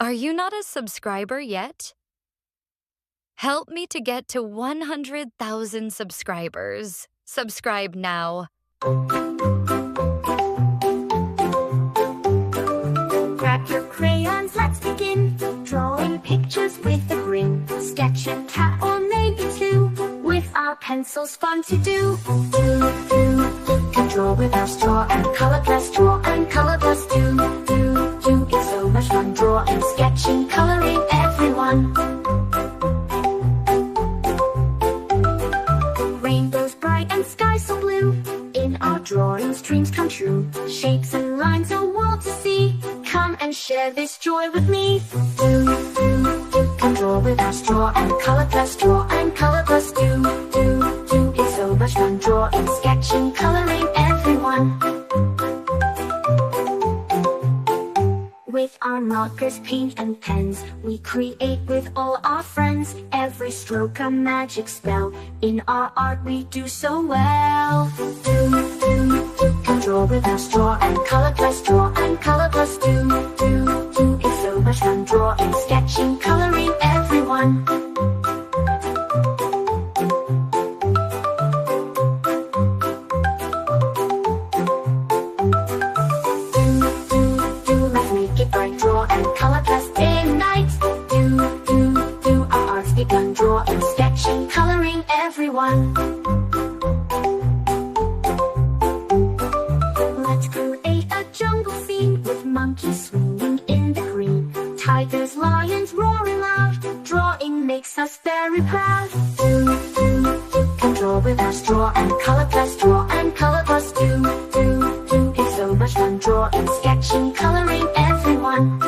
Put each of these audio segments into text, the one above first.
Are you not a subscriber yet? Help me to get to 100,000 subscribers. Subscribe now. Grab your crayons, let's begin. Drawing pictures with a grin. Sketch a cat or maybe two. With our pencils, fun to do. Can draw with our straw and color plus draw and color plus do. It's so much fun drawing, sketching, coloring, everyone. Rainbows bright and skies so blue. In our drawings, dreams come true. Shapes and lines, a world to see. Come and share this joy with me. Can draw with our straw and color plus draw and color plus do. It's so much fun drawing, sketching, coloring, everyone. With our markers, paint and pens, we create with all our friends. Every stroke a magic spell. In our art we do so well. Can draw with our straw and color plus draw and color plus do. It's so much fun drawing, sketching, coloring, everyone. Let's make it bright, draw and color plus day and night. Our art's begun, drawing, sketching, coloring, everyone. Let's create a jungle scene with monkeys swinging in the green. Tigers, lions roaring loud. Drawing makes us very proud. Can draw with our straw and color plus draw and color plus do. It's so much fun drawing, sketching, coloring, everyone.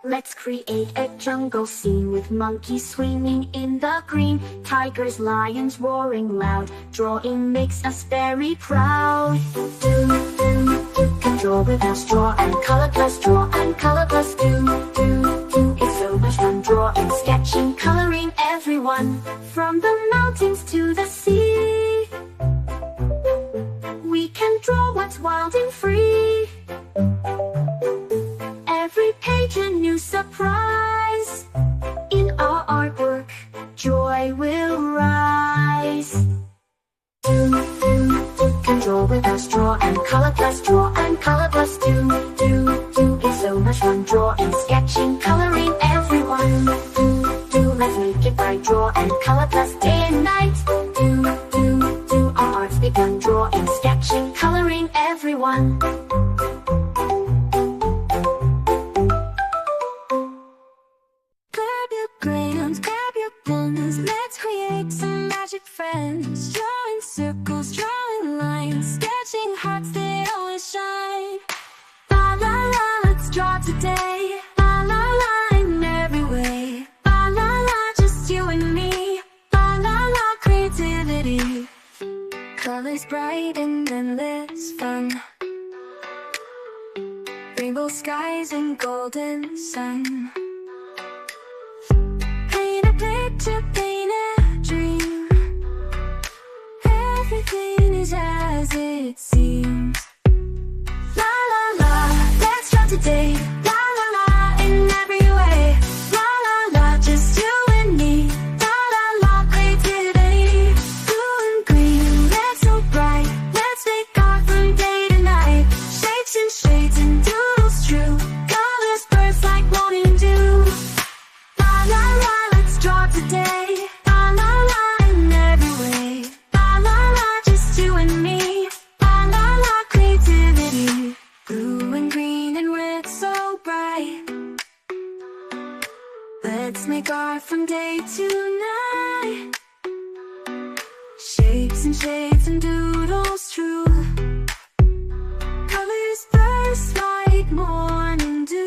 Let's create a jungle scene with monkeys swinging in the green. Tigers, lions roaring loud. Drawing makes us very proud. Can draw with our straw and color plus draw and color plus do. It's so much fun drawing, sketching, coloring, everyone. From the mountains to the sea, we can draw what's wild and free. Every page a new surprise. In our artwork, joy will rise. Can draw with our straw and color plus draw and color plus do. It's so much fun drawing, sketching, coloring, everyone. Let's make it bright, draw and color plus day and night. Our art's begun, drawing, sketching, coloring, everyone. Grab your crayons, grab your pens. Let's create some magic friends. Drawing circles, drawing lines, sketching hearts that always shine. La la la, let's draw today. La la la, in every way. La la la, just you and me. La la la, creativity. Colors bright and endless fun. Rainbow skies and golden sun. Paint a picture, paint a dream. Everything is as it seems. La la la, let's draw today. La la la, in every way. La la la, just you and me. La la la, creativity. Blue and green, red so bright. Let's make art from day to night. Shapes and shades and doodles true. Colors burst like morning dew. La la la, let's draw today. La la la, in every way. La la la, just you and me. La la la, creativity. Blue and green and red so bright. Let's make art from day to night. Shapes and shades and doodles true. Colors burst like morning dew.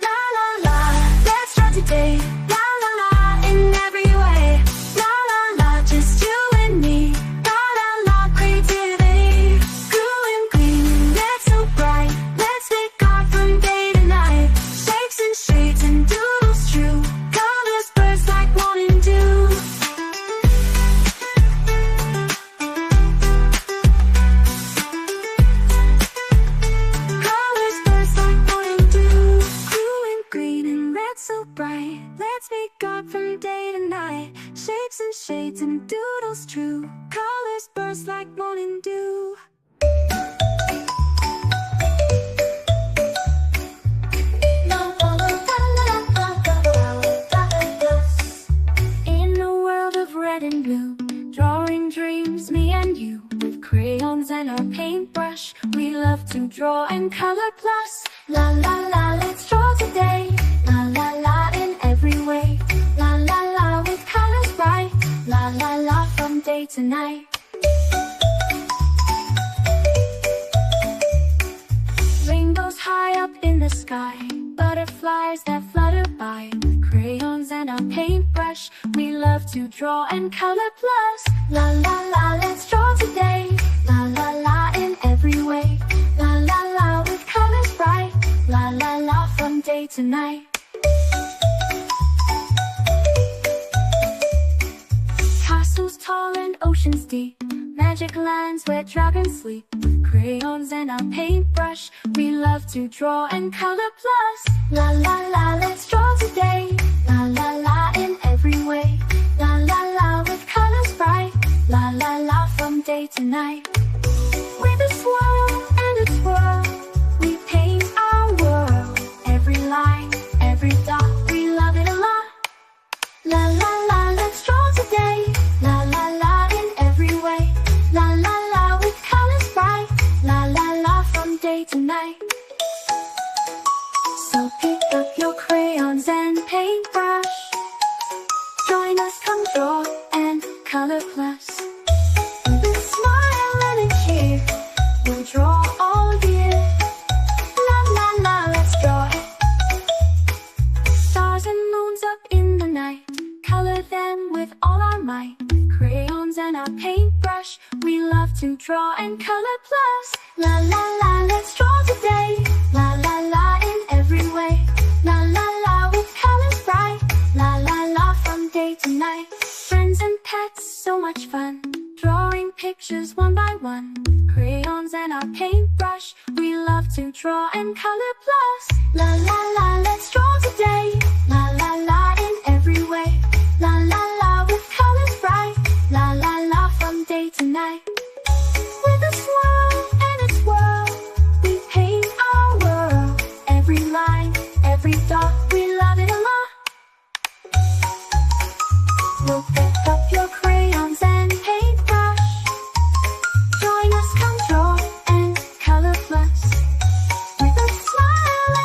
La la la, let's draw today. La la la, in every way. La la la, just you and me. La la la, creativity. Blue and green, red so bright. Let's make art from day to night. Shapes and shades and doodles true. Colors burst like morning dew. beads and doodles true. Colors burst like morning dew. In a world of red and blue, drawing dreams, me and you. With crayons and our paintbrush, we love to draw and color plus. La la la, let's draw today. La la la, in every way. La la la, with colors bright. La la la, from day to night. Rainbows high up in the sky, butterflies that flutter by. With crayons and our paintbrush, we love to draw and color plus. La la la, let's draw today. La la la, in every way. La la la, with colors bright. La la la, from day to night. Castles tall and oceans deep, magic lands where dragons sleep. With crayons and our paintbrush, we love to draw and color plus. La la la, let's draw today. La la la, in every way. La la la, with colors bright. La la la, from day to night. With a swirl and a twirl, we paint our world. Every line, every dot, we love it a lot. La la la, let's draw today. La la la, in every way. La la la, with colors bright. La la la, from day to night. So pick up your crayons and paintbrush. Join us, come draw and color plus. With a smile and a cheer, we'll draw all year. La la la, let's draw. Stars and moons up in the night, color them with all our might. Crayons and our paintbrush, we love to draw and color plus. La la la, let's draw today. La la la, in every way. La la la, with colors bright. La la la, from day to night. Friends and pets, so much fun, drawing pictures one by one. Crayons and our paintbrush, we love to draw and color plus. La la la, let's draw